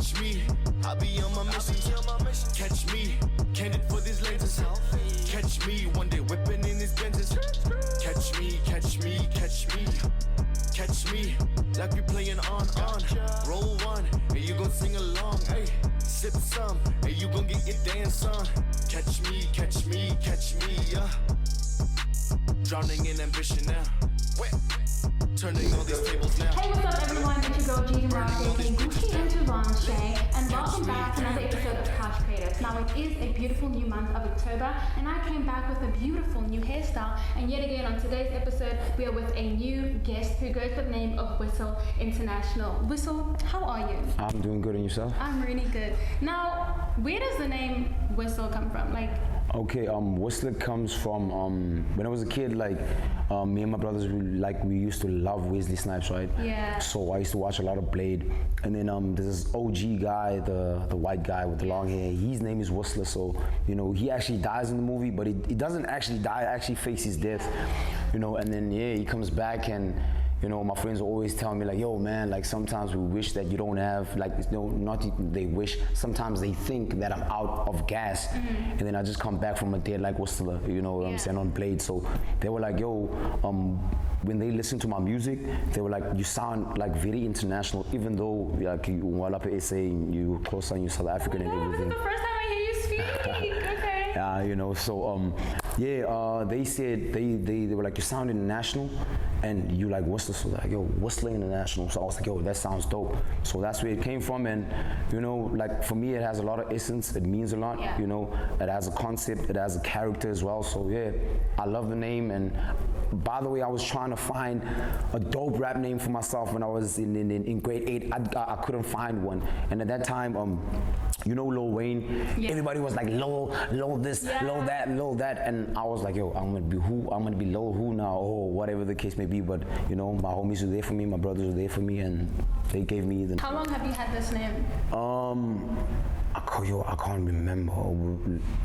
Watch me, I'll be on my mission. Catch me, candid for these lenses. Catch me, one day whipping in these Benzes. Catch me, catch me, catch me. Catch me, like we playing on. Roll one, and you gon' sing along. Hey, sip some, and you gon' get your dance on. Catch me, catch me, catch me, yeah. Drowning in ambition now. Turning all these tables now. Hey, what's up everyone? It's your girl G Gucci and Mzansi, and welcome back to another episode of Couch Creatives. Now it is a beautiful new month of October, and I came back with a beautiful new hairstyle. And yet again, on today's episode, we are with a new guest who goes by the name of Whistle International. Whistle, how are you? I'm doing good, and yourself? I'm really good. Now, where does the name Whistle come from? Okay, Whistler comes from when I was a kid. Me and my brothers, we used to love Wesley Snipes, right? Yeah. So I used to watch a lot of Blade, and then there's this OG guy, the white guy with the long hair. His name is Whistler. So he actually dies in the movie, but he doesn't actually die. Actually faces death, And then he comes back and. My friends always tell me yo man, sometimes we wish that you don't have, not they wish, sometimes they think that I'm out of gas, and then I just come back from a dead like Whistler, what I'm saying, on Blade. So they were like, yo, when they listen to my music, they were like, you sound very international, even though you SA, you close on you South African and everything. This is the first time I hear you speak. Okay. So they said they were like, you sound international and you like Whistler, so like, yo, Whistler International. So I was like, yo, that sounds dope. So that's where it came from. And for me, it has a lot of essence. It means a lot. Yeah. It has a concept, it has a character as well. So yeah, I love the name. And by the way, I was trying to find a dope rap name for myself when I was in grade 8. I couldn't find one. And at that time, Lil Wayne, everybody was like Lil this, Lil that, and I was like, yo, I'm gonna be who? I'm gonna be Lil who now, or whatever the case may be. But my homies were there for me, my brothers were there for me, and they gave me the. How long have you had this name? I can't remember.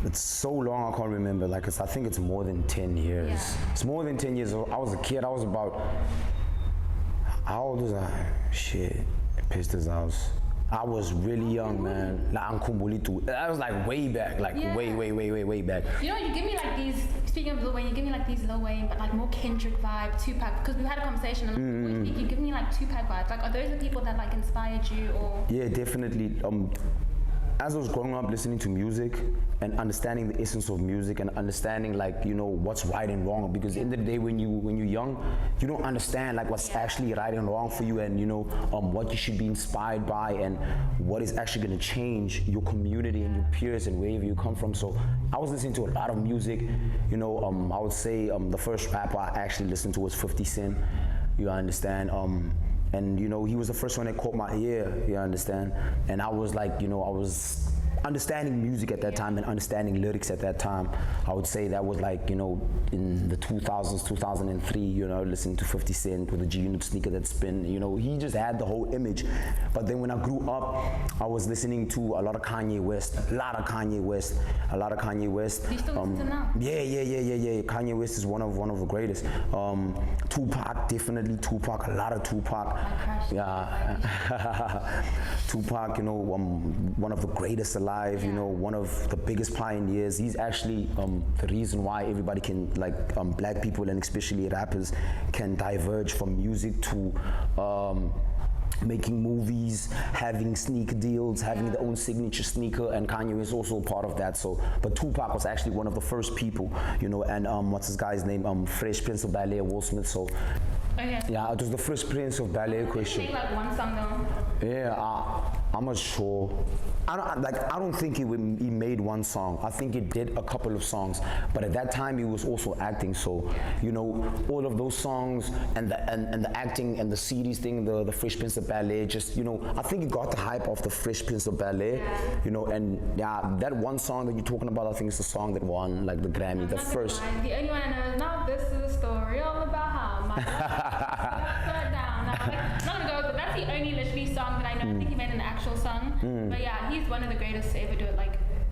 It's so long I can't remember. I think it's more than 10 years. Yeah. It's more than 10 years. I was a kid. I was about. How old was I? Shit, pissed as I was really young, man. That was way back, way back. You give me these, speaking of Lil Wayne, you give me these Lil Wayne, but more Kendrick vibe, Tupac, because we had a conversation and you give me Tupac vibes. Are those the people that inspired you or? Yeah, definitely. As I was growing up listening to music and understanding the essence of music and understanding what's right and wrong, because in the day when you're young, you don't understand what's actually right and wrong for you, and what you should be inspired by and what is actually going to change your community and your peers and wherever you come from. So I was listening to a lot of music. I would say the first rapper I actually listened to was 50 Cent. You understand? And he was the first one that caught my ear, you understand? And I was I was understanding music at that time and understanding lyrics at that time. I would say that was in the 2000s, 2003, listening to 50 Cent with a G-Unit sneaker that spin, he just had the whole image. But then when I grew up, I was listening to a lot of Kanye West. Do you still listen to now? Yeah. Kanye West is one of the greatest. Tupac, definitely Tupac, a lot of Tupac. Yeah. Tupac, one of the greatest alive, one of the biggest pioneers. He's actually the reason why everybody can, black people and especially rappers, can diverge from music to making movies, having sneaker deals, having their own signature sneaker, and Kanye is also part of that. So, but Tupac was actually one of the first people, and what's this guy's name? Fresh Prince of Bel-Air, Will Smith. So, yeah, it was the first Prince of Bel-Air question. He made one song though. Yeah, I'm not sure. I don't think he made one song. I think he did a couple of songs, but at that time he was also acting. So, all of those songs and the acting and the series thing, the Fresh Prince of Bel-Air, just I think he got the hype of the Fresh Prince of Bel-Air. And that one song that you're talking about, I think it's the song that won the Grammy, the first. The only one I know is now this is a story all about how my life down. I'm not gonna go, but that's the only literally song that I know. I think he made an actual song. But yeah, he's one of the greatest to ever do it.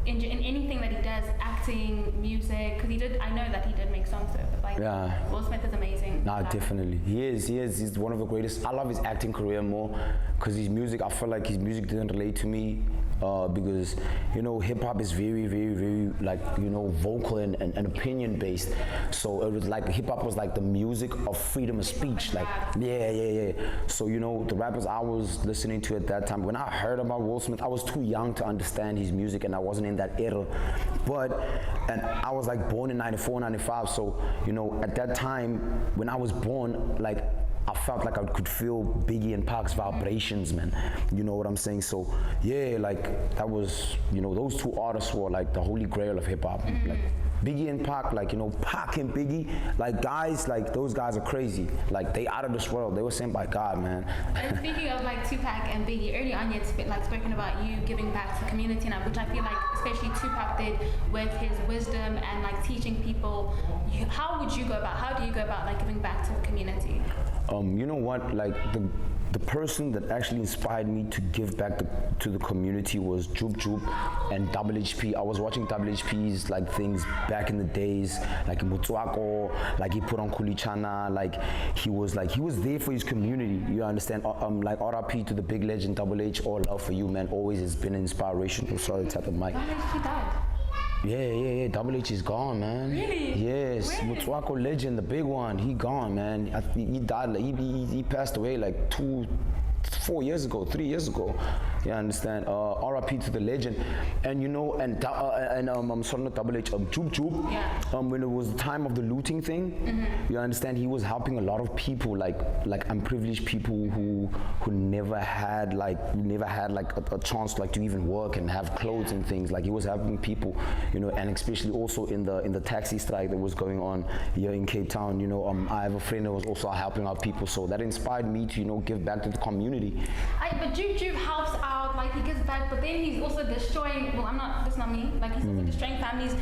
in anything that he does, acting, music, because I know that he did make songs though, but like, Will Smith is amazing. Nah, definitely. He is. He's one of the greatest. I love his acting career more because his music, I feel like his music didn't relate to me because, you know, hip hop is very, very, very, like, you know, vocal and opinion based. So it was like, hip hop was like the music of freedom of speech. Like, yeah. So, you know, the rappers I was listening to at that time, when I heard about Will Smith, I was too young to understand his music and I wasn't in that era. And I was like born in 94, 95. So, you know, at that time when I was born, like, I felt like I could feel Biggie and Pac's vibrations, man. You know what I'm saying? So, yeah, like, that was, you know, those two artists were like the holy grail of hip hop. Like, Biggie and Pac, like, you know, Pac and Biggie, like, guys, like, those guys are crazy. Like, they out of this world. They were sent by God, man. And speaking of, like, Tupac and Biggie, early on you had, like, spoken about you giving back to the community now, which I feel like, especially Tupac did with his wisdom and, like, teaching people. How do you go about, like, giving back to the community? You know what, like, the person that actually inspired me to give back to the community was Joop Joop and Double HP. I was watching Double HP's like things back in the days, like in Motswako, like he put on Kulichana, like he was there for his community, you understand? Like RIP to the big legend Double H, all love for you, man, always has been an inspiration. Sorry to tap the mic. Double HP died. Yeah. Double H is gone, man. Really? Yes. Motswako legend, the big one, he gone, man. He died. He passed away like 3 years ago. You understand? RIP to the legend. And you know, I'm sorry, not Double H, Joop Joop. Yeah. When it was the time of the looting thing, you understand, he was helping a lot of people, like unprivileged people who never had like a chance like to even work and have clothes and things. Like he was helping people, you know, and especially also in the taxi strike that was going on here in Cape Town. You know, I have a friend that was also helping out people, so that inspired me to, you know, give back to the community. But Joop Joop helps out, like he gives back, but then he's also destroying, that's not me, like he's also destroying families.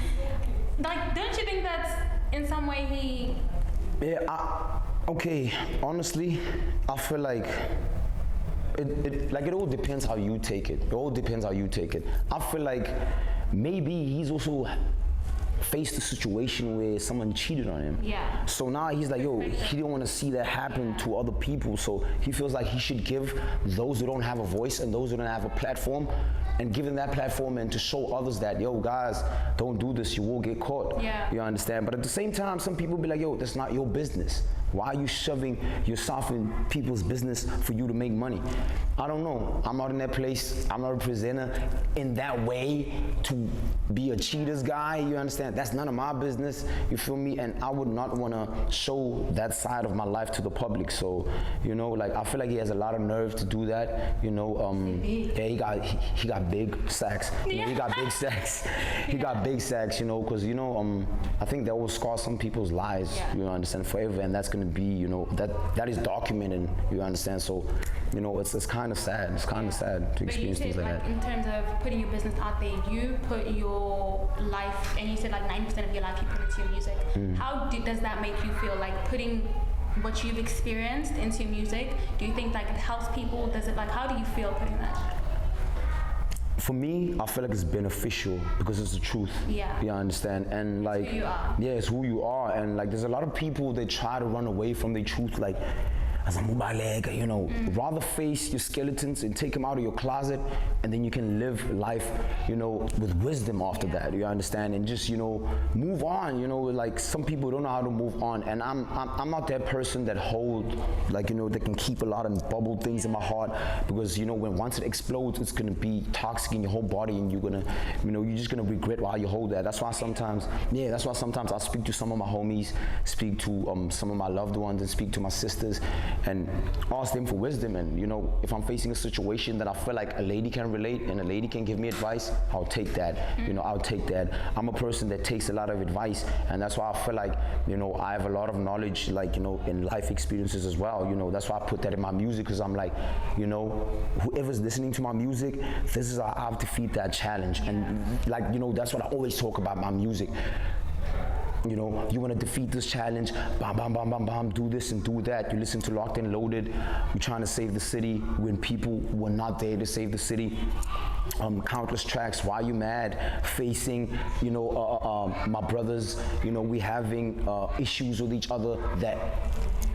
Like, don't you think that's in some way he... Yeah, okay, honestly, I feel like it all depends how you take it. I feel like maybe he's also faced a situation where someone cheated on him. Yeah. So now he's like, yo, he didn't want to see that happen to other people. So he feels like he should give those who don't have a voice and those who don't have a platform, and give them that platform and to show others that, yo, guys, don't do this, you will get caught. Yeah. You understand? But at the same time, some people be like, yo, that's not your business. Why are you shoving yourself in people's business for you to make money? I don't know. I'm not in that place. I'm not a presenter in that way to be a cheaters guy. You understand? That's none of my business. You feel me? And I would not want to show that side of my life to the public. So, you know, like, I feel like he has a lot of nerve to do that. You know, yeah, he got big sacks. You know, he got big sacks. He got big sacks. You know, because, you know, I think that will scar some people's lives. Yeah. You understand, forever, and that's gonna be, you know, that is documented. You understand? So, you know, it's kind of sad. It's kind of sad to experience things like that. In terms of putting your business out there, you put your life, and you said like 90% of your life you put into your music. How does that make you feel, like putting what you've experienced into music? Do you think like it helps people? Does it, like, how do you feel putting that? For me, I feel like it's beneficial because it's the truth. Yeah. You understand? And like, it's who you are. Yeah, it's who you are. And like, there's a lot of people that try to run away from their truth, like, as a mubalega, you know, rather face your skeletons and take them out of your closet, and then you can live life, you know, with wisdom after that. You understand? And just, you know, move on. You know, like, some people don't know how to move on, and I'm not that person that hold, like, you know, that can keep a lot of bubble things in my heart, because, you know, once it explodes, it's gonna be toxic in your whole body, and you're gonna, you know, you're just gonna regret while you hold that. That's why sometimes I speak to some of my homies, speak to some of my loved ones, and speak to my sisters, and ask them for wisdom. And, you know, if I'm facing a situation that I feel like a lady can relate and a lady can give me advice, I'll take that. You know, I'll take that. I'm a person that takes a lot of advice, and that's why I feel like, you know, I have a lot of knowledge, like, you know, in life experiences as well. You know, that's why I put that in my music, because I'm like, you know, whoever's listening to my music, this is how I have to feed that challenge. And, like, you know, that's what I always talk about my music. You know, you want to defeat this challenge, bam, bam, bam, bam, bam, do this and do that. You listen to Locked and Loaded. We're trying to save the city when people were not there to save the city. Countless tracks, Why You Mad, Facing, you know, my brothers, you know, we having issues with each other that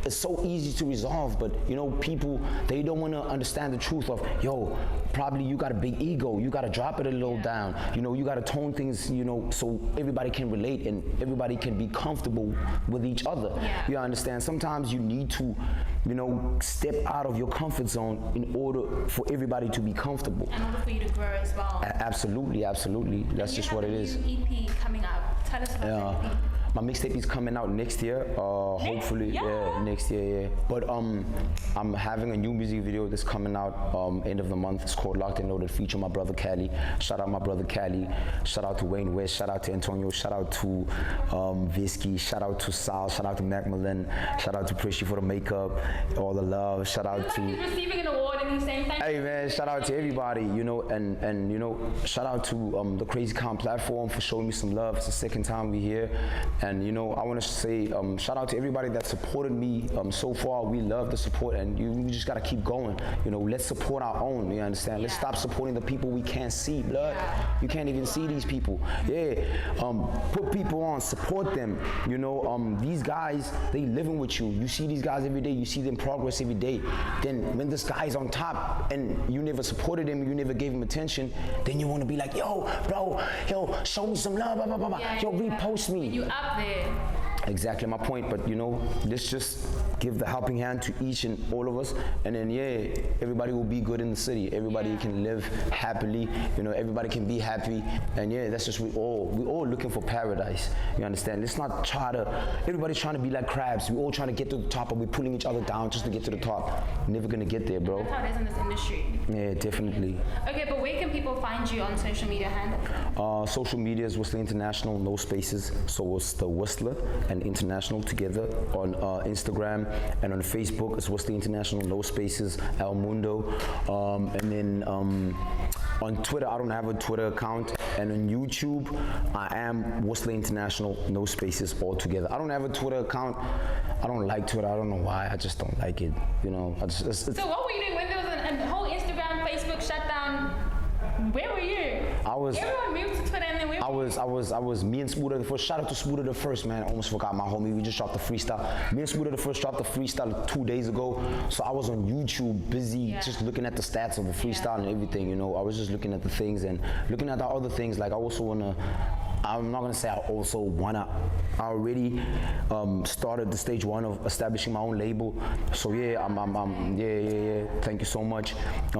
it's so easy to resolve, but you know, people, they don't want to understand the truth of, yo, probably you got a big ego, you got to drop it a little down, you know, you got to tone things, you know, so everybody can relate and everybody can be comfortable with each other. You understand? Sometimes you need to, you know, step out of your comfort zone in order for everybody to be comfortable. In order for you to grow as well. Absolutely, absolutely. That's just what it is. You have a new EP coming up. Tell us about that EP. My mixtape is coming out next year, hopefully, next year, But I'm having a new music video that's coming out end of the month. It's called Locked and Loaded, featuring my brother Cali. Shout out my brother Cali. Shout out to Wayne West. Shout out to Antonio. Shout out to Visky. Shout out to Sal. Shout out to Macmillan. Shout out to Prishy for the makeup, all the love. Shout out to. He's receiving an award and he's saying thank you. Hey man, shout out to everybody, you know, and you know, shout out to the Craziekind platform for showing me some love. It's the second time we're here. And you know, I want to say shout out to everybody that supported me so far. We love the support, and we just gotta keep going. You know, let's support our own. You understand? Let's stop supporting the people we can't see. Blood, you can't even see these people. Put people on, support them. You know, these guys, they living with you. You see these guys every day. You see them progress every day. Then when this guy's on top and you never supported him, you never gave him attention, then you want to be like, yo, bro, yo, show me some love, blah, blah, blah, blah. Yo, repost me. You up there. Exactly my point, but you know, let's just give the helping hand to each and all of us, and then everybody will be good in the city. Everybody can live happily, you know, everybody can be happy, and that's just we all looking for paradise. You understand? Let's not try to, everybody's trying to be like crabs. We all trying to get to the top, but we're pulling each other down just to get to the top. Never gonna get there, bro. That's how it is in this industry. Yeah, definitely. Okay, but where can people find you on social media handles? Social media is Whistler International, no spaces, so it's the Whistler and International together on Instagram, and on Facebook it's Whistler International, no spaces, El Mundo, and then on Twitter I don't have a Twitter account, and on YouTube I am Whistler International, no spaces, all together. I don't have a Twitter account. I don't like Twitter. I don't know why. I just don't like it. You know. So what were you doing when there was a whole Instagram, Facebook shutdown? Where were you? Everyone moved to Twitter, and then I was me and Spooder the first. Shout out to Spooder the first, man. I almost forgot my homie. We just dropped the freestyle. Me and Spooder the first dropped the freestyle 2 days ago. So I was on YouTube busy just looking at the stats of the freestyle and everything, you know. I was just looking at the things and looking at the other things. Like I'm not gonna say I already started the stage 1 of establishing my own label. So thank you so much.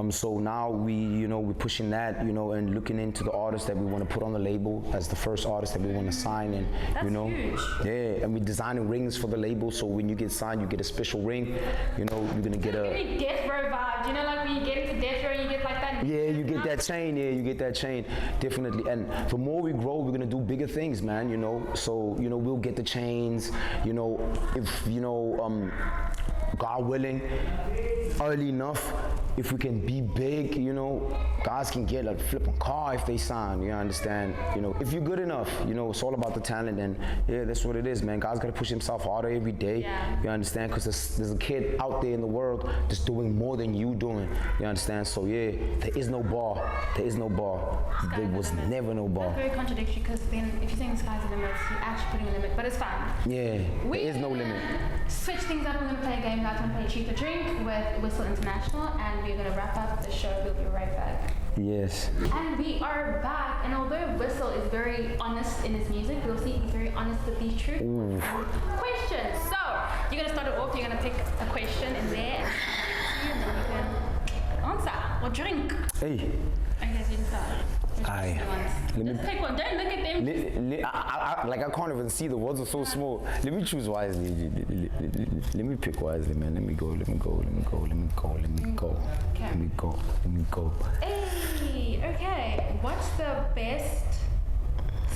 So now we're pushing that, you know, and looking into the artists that we want to put on the label as the first artist that we want to sign, and that's you know, huge. and we're designing rings for the label. So when you get signed, you get a special ring. You know, you're gonna get a death row vibe. You know, like when you get into death row, you get like that. Yeah, you get that chain. Yeah, you get that chain. Definitely. And the more we grow, we're gonna do bigger things, man. You know, so you know we'll get the chains. You know, if God willing, early enough, if we can be big, you know, guys can get a flipping car if they sign. You understand? You know, if you're good enough, you know, it's all about the talent, and that's what it is, man. Guys gotta push himself harder every day. You understand? Because there's a kid out there in the world that's doing more than you doing. You understand? So there is no bar. There is no bar. There was never no bar. That's very contradictory, because then if you're saying the sky's the limit, you're actually putting a limit, but it's fine. Yeah, there is no limit. Switch things up. We're gonna play a game, guys. We're gonna play Cheap or Drink with Whistle International, and we're gonna wrap up the show. We'll be right back. Yes. And we are back, and although Whistle is very honest in his music, we'll see he's very honest with these truth questions. So you're gonna start it off. You're gonna pick a question in there, and then you can answer or drink. Hey. Okay, so you start. Just pick one. Don't look at them. I can't even see. The words are so small. Let me choose wisely. Let me pick wisely, man. Let me go. Hey, okay. What's the best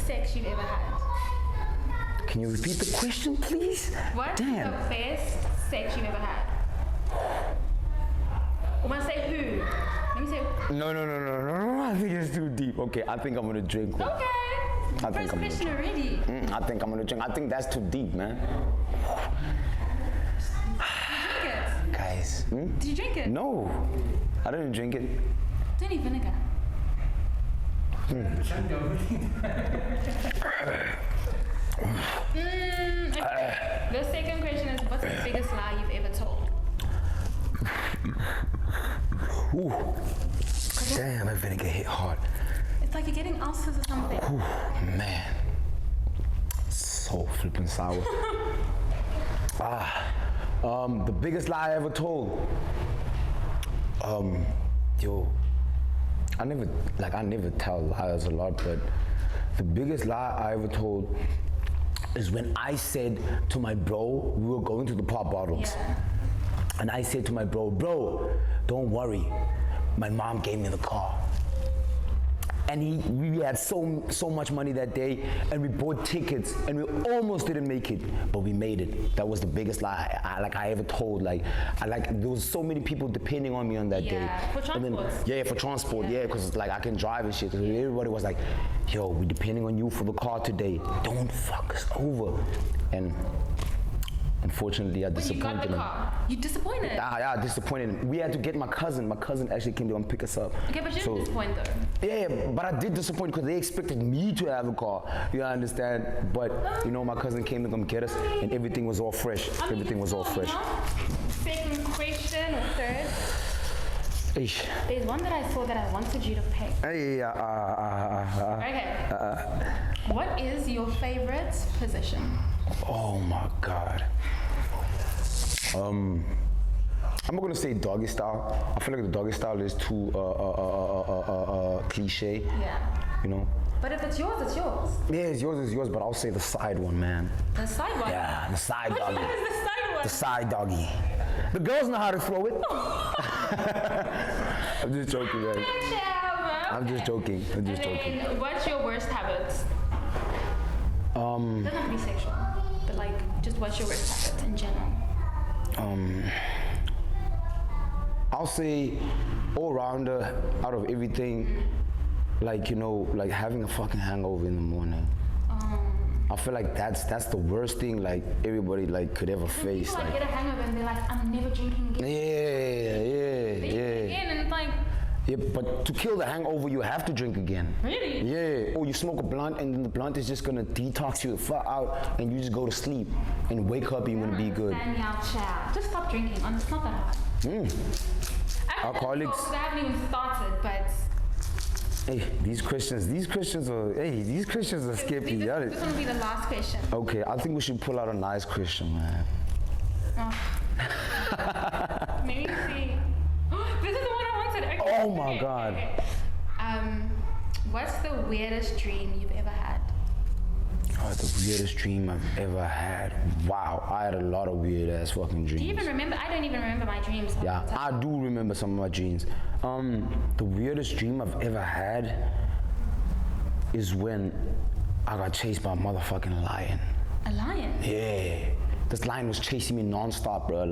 sex you've ever had? Can you repeat the question, please? What's the best sex you've ever had? I want to say who. Let me say. No. I think it's too deep. Okay, I think I'm gonna drink one. Okay. I think First I'm question gonna already. I think I'm gonna drink. I think that's too deep, man. Drink it. Guys. Did you drink it? No, I didn't drink it. Don't need vinegar. Hmm. Okay. The second question is, what's the biggest lie you've ever told? Ooh. Damn, that vinegar hit hard. It's like you're getting ulcers or something. Ooh, man. So flipping sour. The biggest lie I ever told. Yo, I never tell lies a lot, but the biggest lie I ever told is when I said to my bro, we were going to the pop bottles. Yeah. And I said to my bro, don't worry, my mom gave me the car. And we had so much money that day, and we bought tickets, and we almost didn't make it, but we made it. That was the biggest lie I ever told. There was so many people depending on me on that day. For transport. For transport, because I can drive and shit. Everybody was like, yo, we're depending on you for the car today. Don't fuck us over. And unfortunately, I disappointed When you got the him. car, you disappointed? Yeah, disappointed him. We had to get my cousin. My cousin actually came to pick us up. Okay, but you didn't disappoint though. Yeah, but I did disappoint because they expected me to have a car. You understand? But my cousin came to come get us, and everything was all fresh. Everything was all fresh. Second question or third. Eesh. There's one that I saw that I wanted you to pick. Okay. What is your favorite position? Oh my God. I'm not gonna say doggy style. I feel like the doggy style is too cliche. Yeah. But if it's yours, it's yours. Yeah, it's yours, but I'll say the side one, man. The side one? Yeah, the side Which doggy. one is the side one? The side doggy. The girls know how to throw it. I'm just joking, man. I'm just joking. And what's your worst habit? Doesn't have to be sexual, but just what's your worst habit in general? I'll say all-rounder out of everything, having a fucking hangover in the morning. I feel like that's the worst thing everybody could ever face. People get a hangover and they're like, I'm never drinking again. Yeah. And it's like, yeah, but to kill the hangover, you have to drink again. Really? Yeah. Or you smoke a blunt, and then the blunt is just gonna detox you the fuck out, and you just go to sleep, and wake up, and you're gonna be good. Child. Just stop drinking. It's not that hard. Alcoholics. I haven't even started, but. Hey, these questions are skippy. This is gonna be the last question. Okay, I think we should pull out a nice question, man. Maybe see. This is the one I wanted. Okay. Oh my God. Okay. What's the weirdest dream you've ever had? Oh, the weirdest dream I've ever had. Wow, I had a lot of weird ass fucking dreams. Do you even remember? I don't even remember my dreams. Yeah, I do remember some of my dreams. The weirdest dream I've ever had is when I got chased by a motherfucking lion. A lion? Yeah. This lion was chasing me non-stop, bro.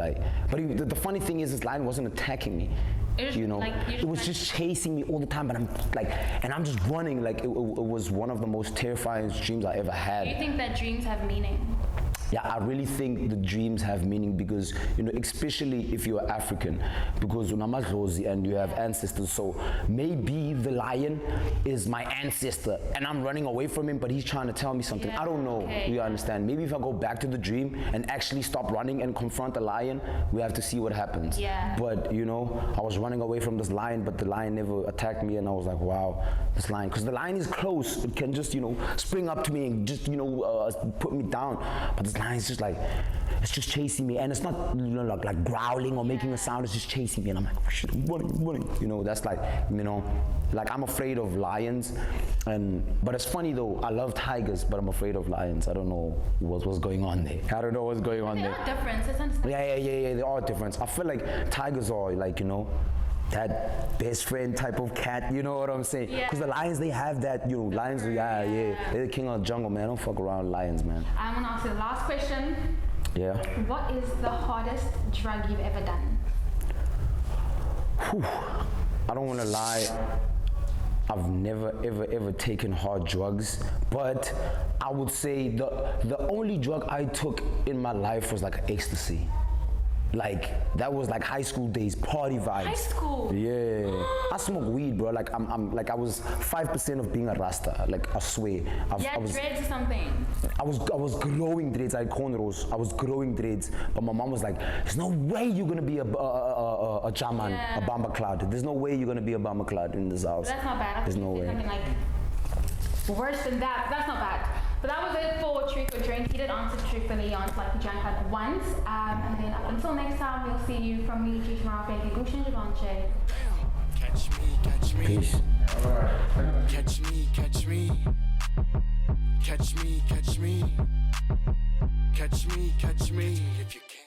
But the funny thing is, this lion wasn't attacking me. It was just chasing me all the time, but I'm just running. It was one of the most terrifying dreams I ever had. Do you think that dreams have meaning? Yeah, I really think the dreams have meaning because, especially if you're African, because unamadlozi and you have ancestors. So maybe the lion is my ancestor and I'm running away from him, but he's trying to tell me something. I don't know. You understand? Maybe if I go back to the dream and actually stop running and confront the lion, we have to see what happens. Yeah. But, I was running away from this lion, but the lion never attacked me, and I was like, wow, this lion. Because the lion is close. It can just, spring up to me and just, put me down. But this lion is just it's just chasing me, and it's not like growling or making a sound. It's just chasing me, and I'm like, oh, shit, I'm running. That's I'm afraid of lions, but it's funny though. I love tigers, but I'm afraid of lions. I don't know what's going on there. I don't know what's going on there. There are differences. Yeah. There are difference. I feel like tigers are that best friend type of cat, you know what I'm saying? Because the lions, they have that, lions, they're the king of the jungle, man. Don't fuck around with lions, man. I'm gonna ask you the last question. Yeah. What is the hardest drug you've ever done? Whew. I don't want to lie. I've never ever taken hard drugs, but I would say the only drug I took in my life was like ecstasy. Like that was like high school days, party vibes. High school? Yeah. I smoke weed, bro. Like I'm like I was 5% of being a Rasta. Like I swear. Yeah, dreads or something. I was growing dreads. I had cornrows. I was growing dreads, but my mom was like, "There's no way you're gonna be a chairman, Yeah. a bomber cloud. There's no way you're gonna be a bomber cloud in this house." That's not bad. There's no way. Something like worse than that. That's not bad. But that was it for Truth or Drink. He did answer truthfully on Lucky Junk Hunt once. And then up until next time, we'll see you from me, Gigi Marape, Gushin Javanche. Catch me, catch me. Peace. Catch me, catch me. Catch me, catch me. Catch me, catch me.